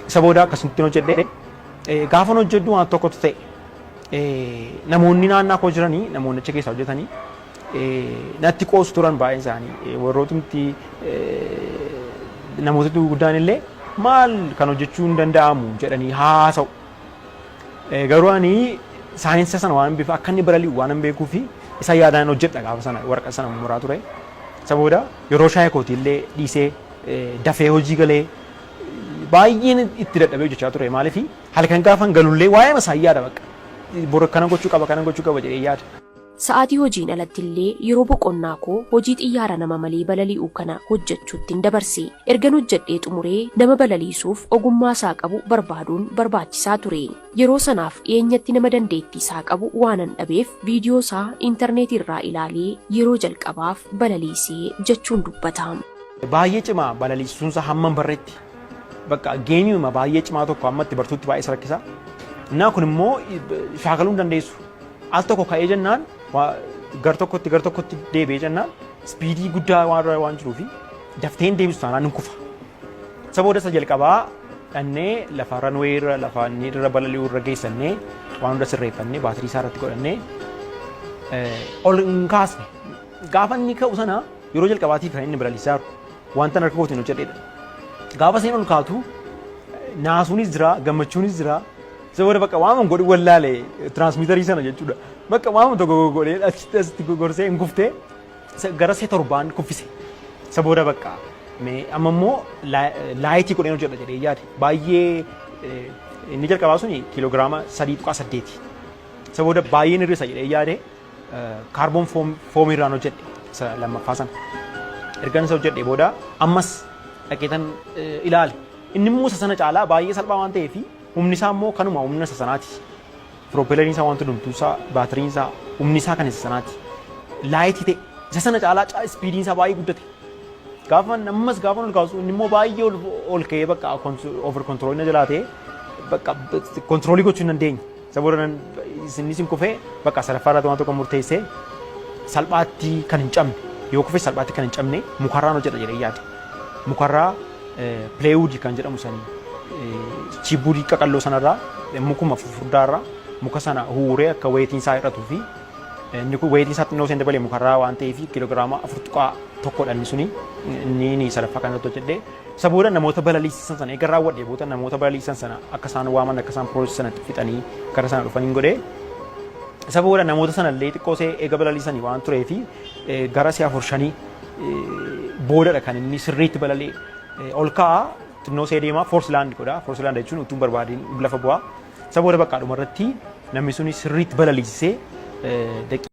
Isa booda akkasumatti hojjedhe gaafa hojjedhu waan tokkotu ta'e namoonni naannaa koo jiranii namoonni achi keessa hojjetanii natti qoosu turan baay'een isaanii warrootumti namoota guddaan illee maal kan hojjechuu hin danda'amu jedhanii haasa'u. Garuu ani saayinsii sana waan bifa akka inni barali'u waan hin beekuu fi isa yaadaan hojjedha gaafa sana warqa sana muraa ture. Isa booda yeroo shaayii kooti illee dhiisee dafee hojii galee baay'een itti dadhabee hojjechaa ture maaliif halkan gaafan galullee waa'ee masaa yaada bakka bor kana gochuu qaba jedhee yaada. Sa'aatii hojiin alatti illee yeroo boqonnaa koo hojii xiyyaara nama malee balali'uu kana hojjechuutti hin dabarse. Ergan hojjedhee xumuree nama balaliisuuf ogummaa isaa qabu barbaaduun barbaachisaa ture. Yeroo sanaaf dhiyeenyatti nama dandeettii isaa qabu waanan dhabeef viidiyoo isaa intarneetii irraa ilaalee yeroo jalqabaaf balaliisee jechuun dubbata. Baay'ee cimaa balaliisuunsa hamman barreetti. Bakka geenyuma baay'ee cimaa tokko ammatti bartuutti baay'ee rakkisa. Innaa kun immoo shaakaluu hin dandeessu. Al tokko ka'ee jennaan gar tokkotti deebi'ee jennaan spiidii guddaa waan jiruufi dafteen deebisu taanaan hin kufa. Isa booda isa jalqabaa dhannee lafa ranwee irra lafa inni irra balali'uu irra geessannee waan hunda sirreeffannee baatirii isaa irratti godhannee ol hin kaasne. Gaafa inni ka'u sana yeroo jalqabaatiif kan inni balaliisaa jiru wanta harka kootiin hojjedheedha. Gaafa isheen ol kaatu naasuunis jira gammachuunis jira. Isa booda bakka waan godhu wallaalee tiraansmiitarii sana jechuudha. Bakka waan tokko godhee asitti gorsee hin kuftee gara see torbaan kuffise. Isa booda bakka amma immoo laayitii godheen hojjedha jedhee yaade. Baay'ee inni jalqabaa suni kiiloogiraama 3.8. Isa booda baay'een hir'isa jedhee yaade kaarboon foomii irraan hojjedhe isa lammaffaa sana. Ergan isa hojjedhee booda ammas dhaqeetan ilaale. Inni immoo isa sana caalaa baay'ee salphaa waan ta'eef humni isaa immoo kanuma humna isa sanaati. Propelleriin isaa wanti dhumtuu isaa baatiriin isaa humni isaa kan isa sanaati. Laayitii ta'e isa sana caalaa ispiidiin isaa baay'ee guddate. Gaafa ammas gaafa ol kaasu inni immoo baay'ee ol ka'ee bakka over control jalaa ta'e bakka controlii gochuu hin dandeenye. Isa booda inni sin kufee bakka sadaffaa irratti waan tokko murteessee salphaatti kan hin cabne yoo kufee salphaatti kan hin cabne mukarraan hojjedha jedhee yaade. Mukarraa playwood kan jedhamu sanii chibuudii qaqalloo sanarraa mukuma furdaarraa muka sana huuree akka weetiin isaa hir'atuu fi inni kun weetiin isaa xinnoo isheen dabalee mukarraa waan ta'eef kiiloogiraama 4.1 inni suni inni sadaffaa kanatti hojjedhee isa booda namoota balaliisan sana eega raawwadhee booda namoota balaliisan sana akka isaan waaman akka isaan piroosii sanatti fixanii gara sana dhufanii godhee isa booda namoota sana illee xiqqoosee eega balaliisanii waan tureef gara si'a 4-5 boodadha kan inni sirriitti balalee ol ka'a xinnoo see deemaa Forceland godha. Forceland jechuun utuu barbaadiin lafa bu'aa. Isa booda bakka dhumarratti namni suni sirriitti balaliisee